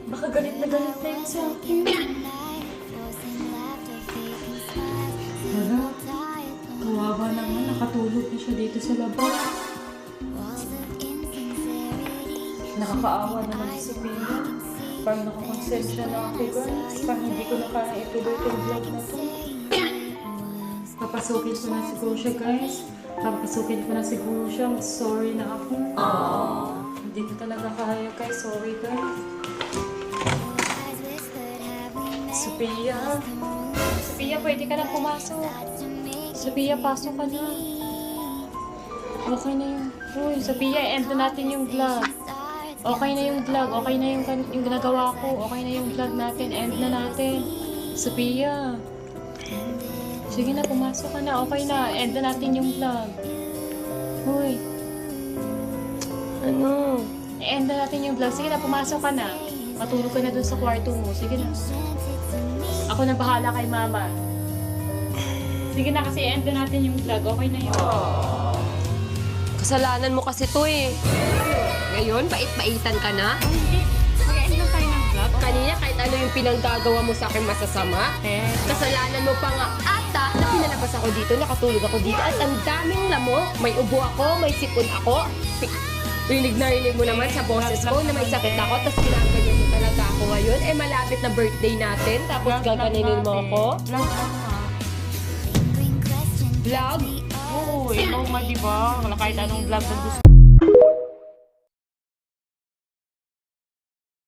Baka galit na yun sa akin. Wala. Kawawa naman. Nakatulog na siya dito sa labas. Nakakaawa naman si Sophia. Parang nakakonsensya na ako, guys. Parang hindi ko na kaya ituloy itong vlog na to. Papasukin ko na siguro siya, guys. Papasukin ko na siguro siya. Sorry na ako. Hindi ko talaga kaya, guys. Sorry, guys. Sophia. Sophia, pwede ka na pumasok. Sophia, pasok ka na. Okay na yung... Uy, Sophia, end na natin yung vlog. Okay na yung vlog. Okay na yung ginagawa ko. Okay na yung vlog natin. End na natin. Sophia. Sige na, pumasok ka na. Okay na. End na natin yung vlog. Uy. Ano? End na natin yung vlog. Sige na, pumasok ka na. Matulog ka na dun sa kwarto mo. Sige na. Ako na bahala kay mama. Sige na, kasi end na natin yung vlog. Okay na yun. Kasalanan mo kasi to eh. Ngayon, bait-baitan ka na? Hindi. Mag-end lang tayo ng vlog. Kanina, kahit ano yung pinanggagawa mo sa akin masasama, kasalanan mo pa nga ata na pinalabas ako dito, nakatulog ako dito, at ang daming lamok. May ubo ako, may sipon ako. Rinig na rinig mo naman sa boses ko na may sakit ako, tapos ginaganyan mo talaga ako ngayon. Eh, malapit na birthday natin, tapos gaganinin mo ako. Vlog lang ha. Vlog? Oo, ikaw nga diba? Wala kahit anong vlog na gusto.